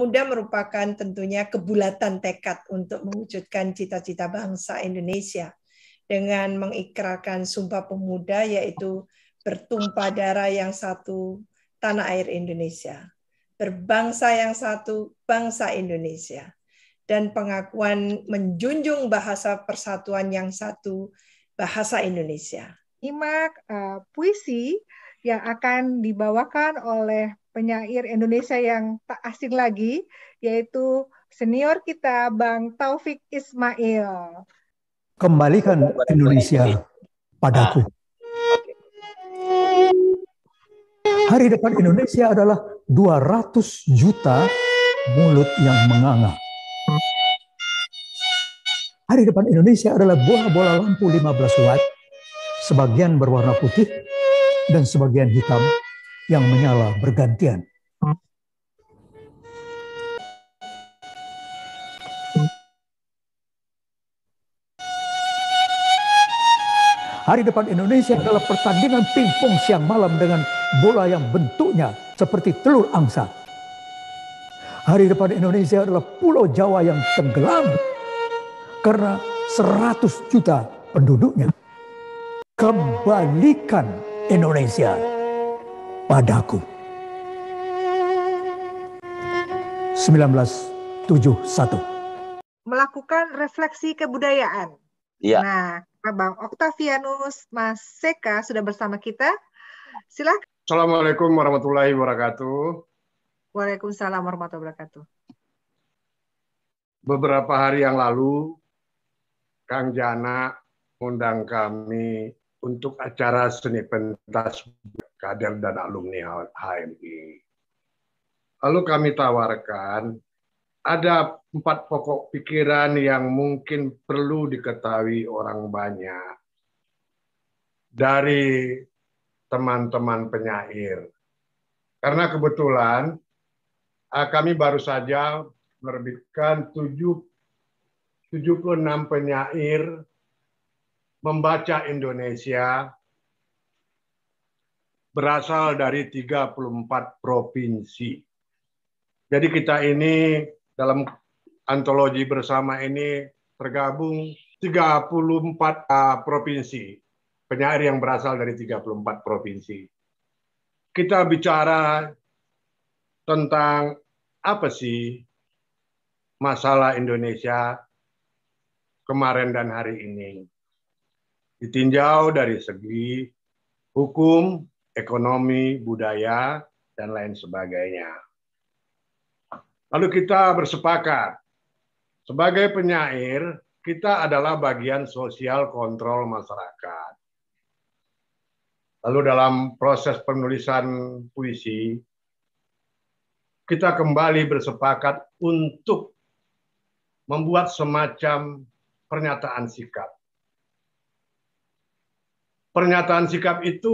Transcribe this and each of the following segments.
Muda merupakan tentunya kebulatan tekad untuk mewujudkan cita-cita bangsa Indonesia dengan mengikrarkan Sumpah Pemuda, yaitu bertumpah darah yang satu, tanah air Indonesia, berbangsa yang satu, bangsa Indonesia, dan pengakuan menjunjung bahasa persatuan yang satu, bahasa Indonesia. Nyimak puisi yang akan dibawakan oleh penyair Indonesia yang tak asing lagi, yaitu senior kita Bang Taufik Ismail. Kembalikan Indonesia padaku. Hari depan Indonesia adalah 200 juta mulut yang menganga. Hari depan Indonesia adalah bola-bola lampu 15 watt, sebagian berwarna putih dan sebagian hitam yang menyala bergantian. Hari depan Indonesia adalah pertandingan pingpong siang malam dengan bola yang bentuknya seperti telur angsa. Hari depan Indonesia adalah Pulau Jawa yang tenggelam karena 100 juta penduduknya. Kembalikan Indonesia padaku. 1971. Melakukan refleksi kebudayaan. Iya. Nah, Bang Octavianus Mas Seka sudah bersama kita. Silakan. Assalamualaikum warahmatullahi wabarakatuh. Waalaikumsalam warahmatullahi wabarakatuh. Beberapa hari yang lalu, Kang Jana undang kami untuk acara seni pentas kader dan alumni HMI. Lalu kami tawarkan, ada 4 pokok pikiran yang mungkin perlu diketahui orang banyak dari teman-teman penyair. Karena kebetulan kami baru saja menerbitkan 76 penyair membaca Indonesia berasal dari 34 provinsi. Jadi kita ini dalam antologi bersama ini tergabung 34 provinsi, penyair yang berasal dari 34 provinsi. Kita bicara tentang apa sih masalah Indonesia kemarin dan hari ini. Ditinjau dari segi hukum, ekonomi, budaya, dan lain sebagainya. Lalu kita bersepakat, sebagai penyair, kita adalah bagian sosial kontrol masyarakat. Lalu dalam proses penulisan puisi, kita kembali bersepakat untuk membuat semacam pernyataan sikap. Pernyataan sikap itu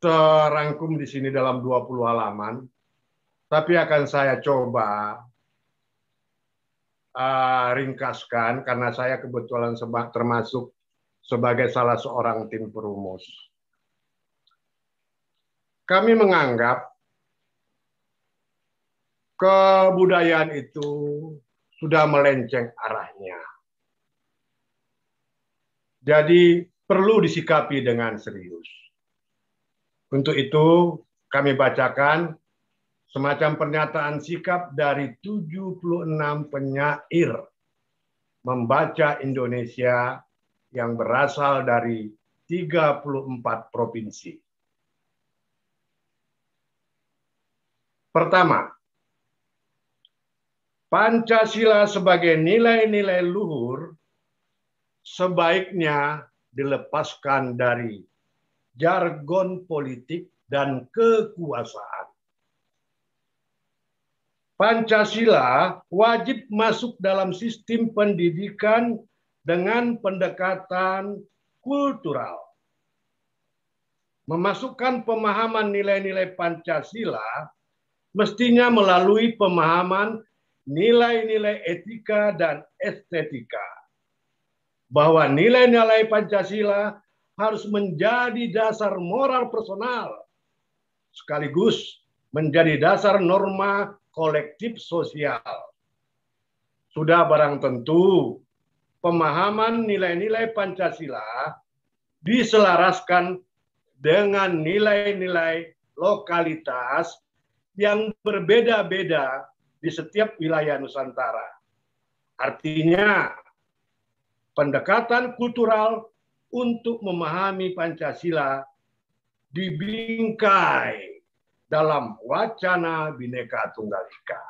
terangkum di sini dalam 20 halaman, tapi akan saya coba ringkaskan karena saya kebetulan termasuk sebagai salah seorang tim perumus. Kami menganggap kebudayaan itu sudah melenceng arahnya. Jadi perlu disikapi dengan serius. Untuk itu kami bacakan semacam pernyataan sikap dari 76 penyair membaca Indonesia yang berasal dari 34 provinsi. Pertama, Pancasila sebagai nilai-nilai luhur sebaiknya dilepaskan dari jargon politik dan kekuasaan. Pancasila wajib masuk dalam sistem pendidikan dengan pendekatan kultural. Memasukkan pemahaman nilai-nilai Pancasila mestinya melalui pemahaman nilai-nilai etika dan estetika. Bahwa nilai-nilai Pancasila harus menjadi dasar moral personal, sekaligus menjadi dasar norma kolektif sosial. Sudah barang tentu pemahaman nilai-nilai Pancasila diselaraskan dengan nilai-nilai lokalitas yang berbeda-beda di setiap wilayah Nusantara. Artinya, pendekatan kultural untuk memahami Pancasila dibingkai dalam wacana Bhinneka Tunggal Ika.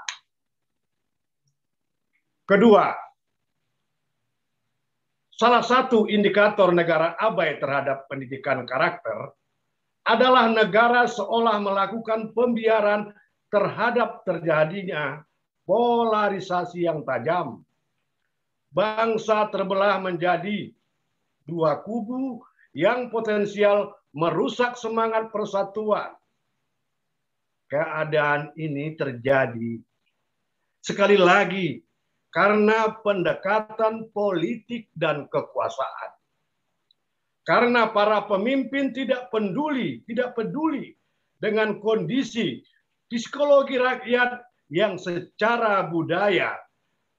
Kedua, salah satu indikator negara abai terhadap pendidikan karakter adalah negara seolah melakukan pembiaran terhadap terjadinya polarisasi yang tajam. Bangsa terbelah menjadi dua kubu yang potensial merusak semangat persatuan. Keadaan ini terjadi sekali lagi karena pendekatan politik dan kekuasaan. Karena para pemimpin tidak peduli dengan kondisi psikologi rakyat yang secara budaya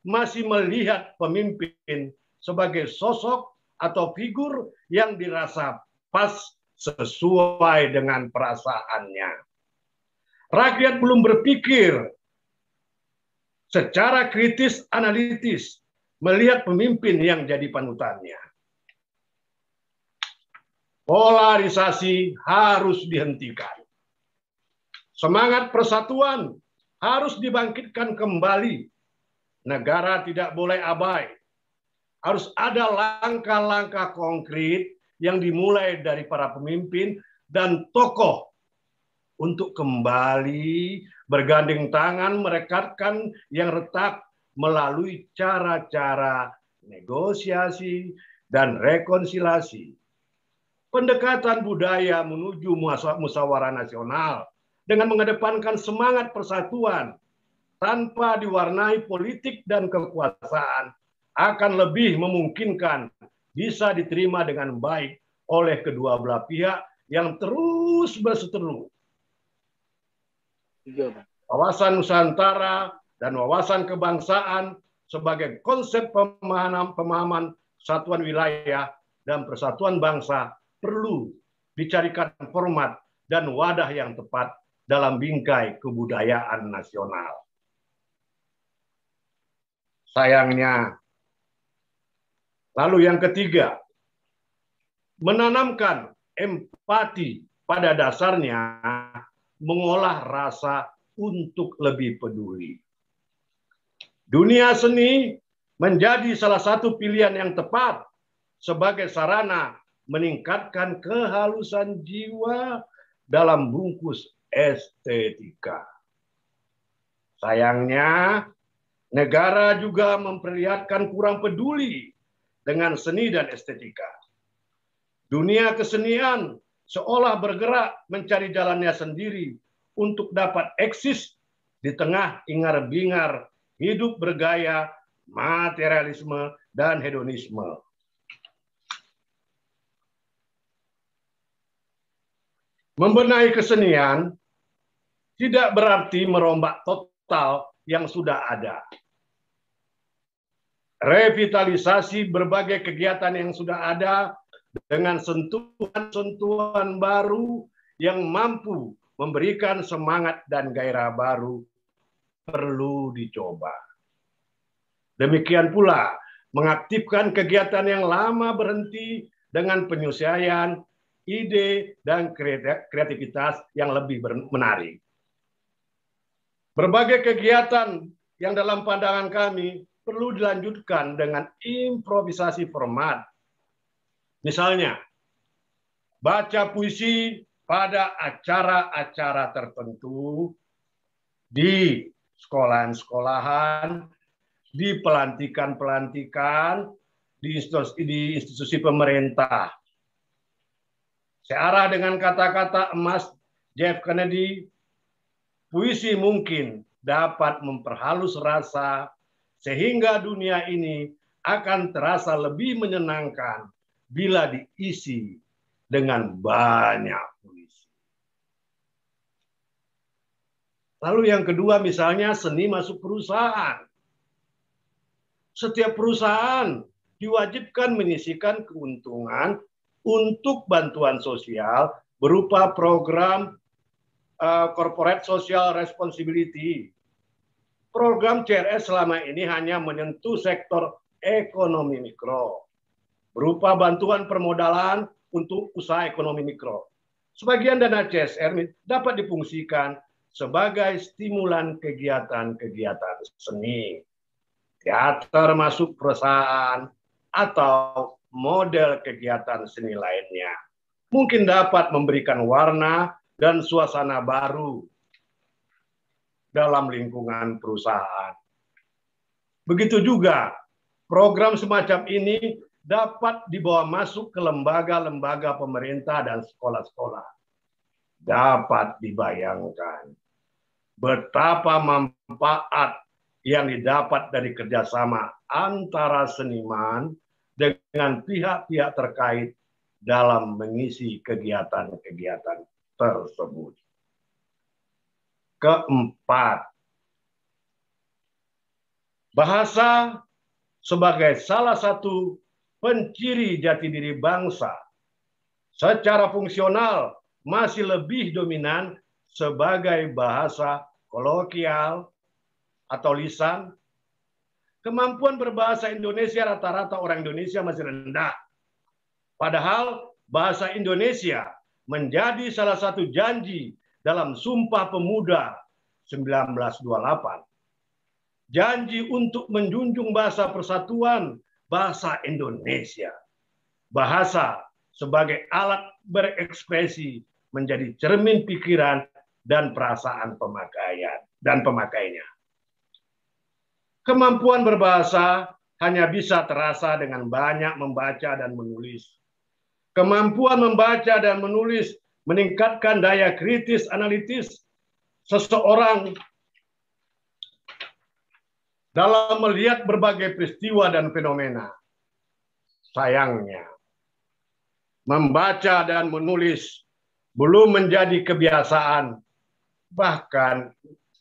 masih melihat pemimpin sebagai sosok atau figur yang dirasa pas sesuai dengan perasaannya. Rakyat belum berpikir secara kritis analitis melihat pemimpin yang jadi panutannya. Polarisasi harus dihentikan. Semangat persatuan harus dibangkitkan kembali. Negara tidak boleh abai. Harus ada langkah-langkah konkret yang dimulai dari para pemimpin dan tokoh untuk kembali bergandeng tangan merekatkan yang retak melalui cara-cara negosiasi dan rekonsiliasi. Pendekatan budaya menuju musyawarah nasional dengan mengedepankan semangat persatuan tanpa diwarnai politik dan kekuasaan akan lebih memungkinkan bisa diterima dengan baik oleh kedua belah pihak yang terus berseteru. Wawasan Nusantara dan wawasan kebangsaan sebagai konsep pemahaman kesatuan wilayah dan persatuan bangsa perlu dicarikan format dan wadah yang tepat dalam bingkai kebudayaan nasional. Sayangnya, lalu yang ketiga, menanamkan empati pada dasarnya mengolah rasa untuk lebih peduli. Dunia seni menjadi salah satu pilihan yang tepat sebagai sarana meningkatkan kehalusan jiwa dalam bungkus estetika. Sayangnya, negara juga memperlihatkan kurang peduli dengan seni dan estetika. Dunia kesenian seolah bergerak mencari jalannya sendiri untuk dapat eksis di tengah ingar-bingar hidup bergaya materialisme dan hedonisme. Membenahi kesenian tidak berarti merombak total yang sudah ada. Revitalisasi berbagai kegiatan yang sudah ada dengan sentuhan-sentuhan baru yang mampu memberikan semangat dan gairah baru perlu dicoba. Demikian pula mengaktifkan kegiatan yang lama berhenti dengan penyelesaian ide dan kreativitas yang lebih menarik. Berbagai kegiatan yang dalam pandangan kami perlu dilanjutkan dengan improvisasi format. Misalnya, baca puisi pada acara-acara tertentu di sekolahan-sekolahan, di pelantikan-pelantikan, di institusi pemerintah. Searah dengan kata-kata emas Jeff Kennedy, puisi mungkin dapat memperhalus rasa sehingga dunia ini akan terasa lebih menyenangkan bila diisi dengan banyak puisi. Lalu yang kedua misalnya seni masuk perusahaan. Setiap perusahaan diwajibkan menyisihkan keuntungan untuk bantuan sosial berupa program Corporate Social Responsibility. Program CRS selama ini hanya menyentuh sektor ekonomi mikro, berupa bantuan permodalan untuk usaha ekonomi mikro. Sebagian dana CSR dapat difungsikan sebagai stimulan kegiatan-kegiatan seni, teater masuk perusahaan, atau model kegiatan seni lainnya. Mungkin dapat memberikan warna dan suasana baru dalam lingkungan perusahaan. Begitu juga program semacam ini dapat dibawa masuk ke lembaga-lembaga pemerintah dan sekolah-sekolah. Dapat dibayangkan betapa manfaat yang didapat dari kerjasama antara seniman dengan pihak-pihak terkait dalam mengisi kegiatan-kegiatan tersebut. Keempat, bahasa sebagai salah satu penciri jati diri bangsa secara fungsional masih lebih dominan sebagai bahasa kolokial atau lisan. Kemampuan berbahasa Indonesia rata-rata orang Indonesia masih rendah. Padahal bahasa Indonesia menjadi salah satu janji dalam Sumpah Pemuda 1928. Janji untuk menjunjung bahasa persatuan bahasa Indonesia. Bahasa sebagai alat berekspresi menjadi cermin pikiran dan perasaan pemakainya. Kemampuan berbahasa hanya bisa terasa dengan banyak membaca dan menulis. Kemampuan membaca dan menulis meningkatkan daya kritis analitis seseorang dalam melihat berbagai peristiwa dan fenomena. Sayangnya, membaca dan menulis belum menjadi kebiasaan, bahkan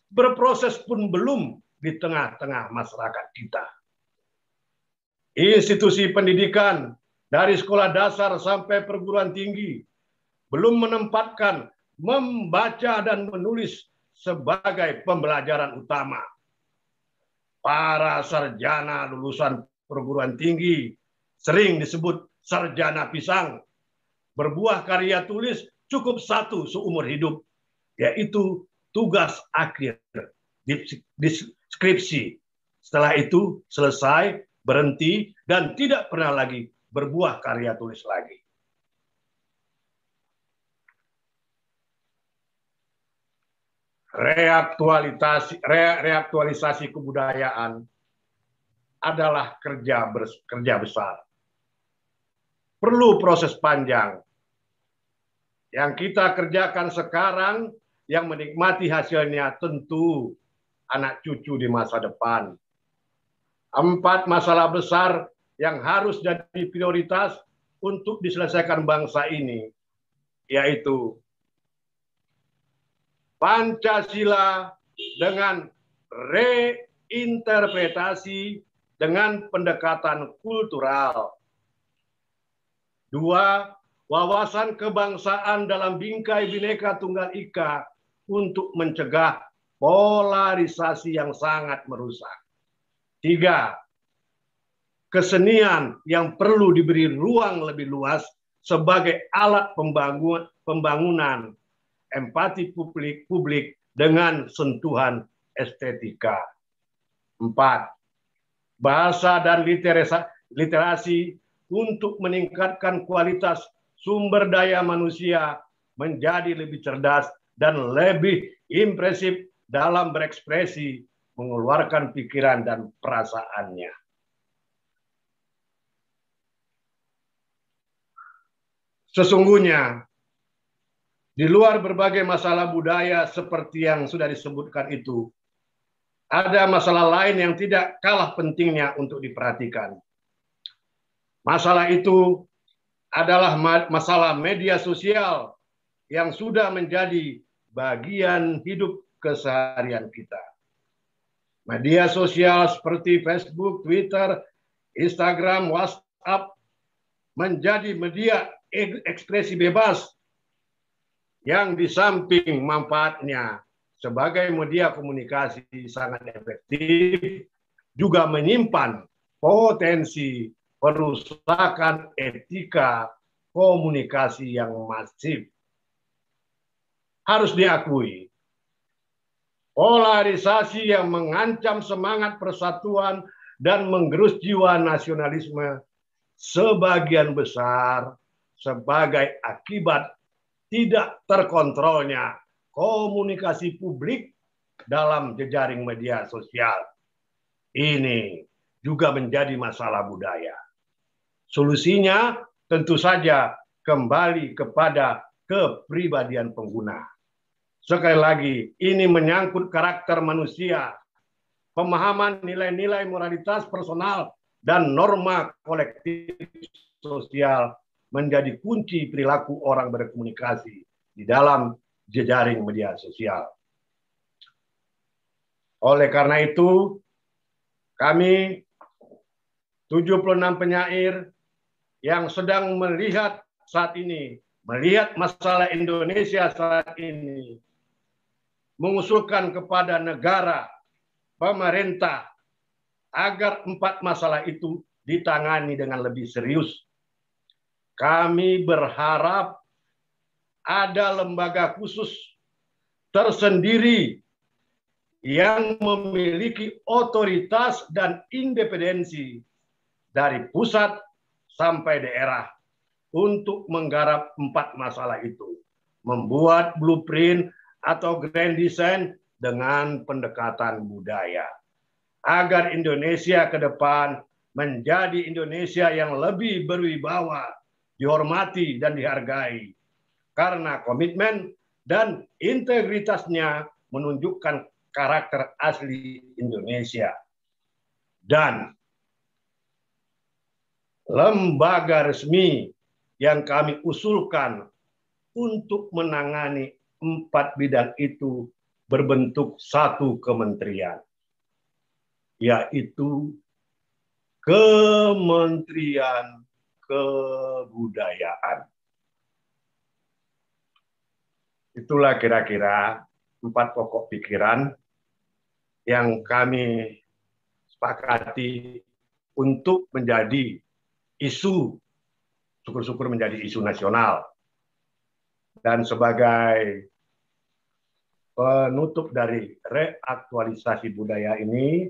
berproses pun belum di tengah-tengah masyarakat kita. Institusi pendidikan dari sekolah dasar sampai perguruan tinggi belum menempatkan membaca dan menulis sebagai pembelajaran utama. Para sarjana lulusan perguruan tinggi sering disebut sarjana pisang. Berbuah karya tulis cukup satu seumur hidup, yaitu tugas akhir di skripsi. Setelah itu selesai, berhenti, dan tidak pernah lagi berbuah karya tulis lagi. Reaktualisasi kebudayaan adalah kerja besar. Perlu proses panjang. Yang kita kerjakan sekarang, yang menikmati hasilnya tentu anak cucu di masa depan. 4 masalah besar yang harus jadi prioritas untuk diselesaikan bangsa ini, yaitu Pancasila dengan reinterpretasi dengan pendekatan kultural. 2, wawasan kebangsaan dalam bingkai Bhinneka Tunggal Ika untuk mencegah polarisasi yang sangat merusak. 3, kesenian yang perlu diberi ruang lebih luas sebagai alat pembangunan empati publik dengan sentuhan estetika. 4, bahasa dan literasi untuk meningkatkan kualitas sumber daya manusia menjadi lebih cerdas dan lebih impresif dalam berekspresi, mengeluarkan pikiran dan perasaannya. Sesungguhnya, di luar berbagai masalah budaya seperti yang sudah disebutkan itu, ada masalah lain yang tidak kalah pentingnya untuk diperhatikan. Masalah itu adalah masalah media sosial yang sudah menjadi bagian hidup keseharian kita. Media sosial seperti Facebook, Twitter, Instagram, WhatsApp menjadi media ekspresi bebas yang di samping manfaatnya sebagai media komunikasi sangat efektif, juga menyimpan potensi perusakan etika komunikasi yang masif. Harus diakui, polarisasi yang mengancam semangat persatuan dan menggerus jiwa nasionalisme sebagian besar sebagai akibat tidak terkontrolnya komunikasi publik dalam jejaring media sosial. Ini juga menjadi masalah budaya. Solusinya tentu saja kembali kepada kepribadian pengguna. Sekali lagi, ini menyangkut karakter manusia, pemahaman nilai-nilai moralitas personal, dan norma kolektif sosial menjadi kunci perilaku orang berkomunikasi di dalam jejaring media sosial. Oleh karena itu, kami 76 penyair yang sedang melihat saat ini, melihat masalah Indonesia saat ini, mengusulkan kepada negara, pemerintah, agar 4 masalah itu ditangani dengan lebih serius. Kami berharap ada lembaga khusus tersendiri yang memiliki otoritas dan independensi dari pusat sampai daerah untuk menggarap 4 masalah itu, membuat blueprint atau grand design dengan pendekatan budaya, agar Indonesia ke depan menjadi Indonesia yang lebih berwibawa, dihormati dan dihargai, karena komitmen dan integritasnya menunjukkan karakter asli Indonesia. Dan lembaga resmi yang kami usulkan untuk menangani 4 bidang itu berbentuk satu kementerian, yaitu Kementerian Kebudayaan. Itulah kira-kira 4 pokok pikiran yang kami sepakati untuk menjadi isu, syukur-syukur menjadi isu nasional. Dan sebagai penutup dari reaktualisasi budaya ini,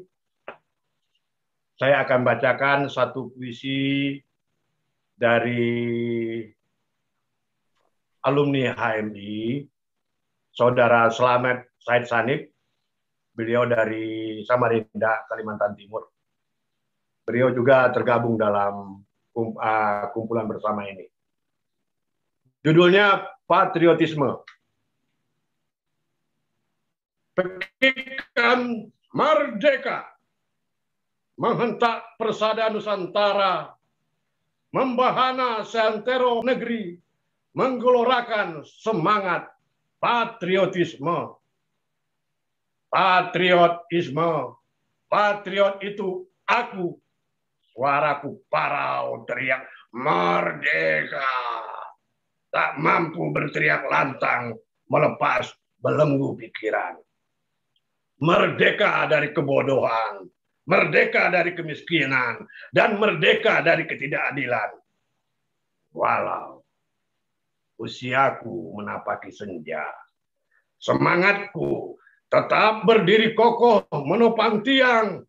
saya akan bacakan satu puisi dari alumni HMI, Saudara Slamet Said Sanib. Beliau dari Samarinda, Kalimantan Timur. Beliau juga tergabung dalam kumpulan bersama ini. Judulnya Patriotisme. Pekikan merdeka, menghentak persada Nusantara, membahana seantero negeri, menggelorakan semangat patriotisme. Patriotisme, patriot itu aku, suaraku parau teriak merdeka. Tak mampu berteriak lantang melepas belenggu pikiran. Merdeka dari kebodohan, merdeka dari kemiskinan, dan merdeka dari ketidakadilan. Walau usiaku menapaki senja, semangatku tetap berdiri kokoh menopang tiang,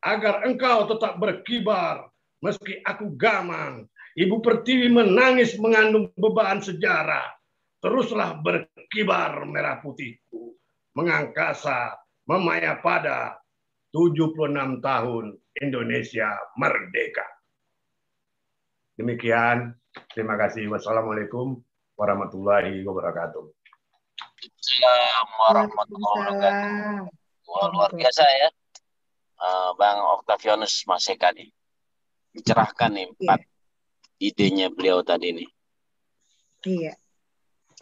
agar engkau tetap berkibar meski aku gamang. Ibu Pertiwi menangis mengandung beban sejarah. Teruslah berkibar merah putihku, mengangkasa, memayapada 76 tahun Indonesia merdeka. Demikian, terima kasih. Wassalamualaikum warahmatullahi wabarakatuh. Assalamualaikum warahmatullahi wabarakatuh. Luar biasa ya, Bang Octavianus Maseka nih. Dicerahkan nih 4 idenya beliau tadi nih. Iya.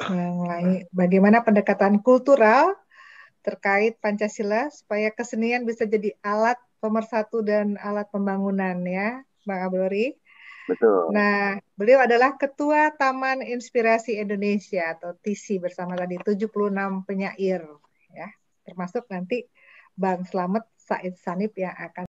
Mengenai bagaimana pendekatan kultural terkait Pancasila supaya kesenian bisa jadi alat pemersatu dan alat pembangunan ya, Bang Abrori. Betul. Nah, beliau adalah Ketua Taman Inspirasi Indonesia atau TISI bersama tadi 76 penyair ya, termasuk nanti Bang Slamet Said Sanib yang akan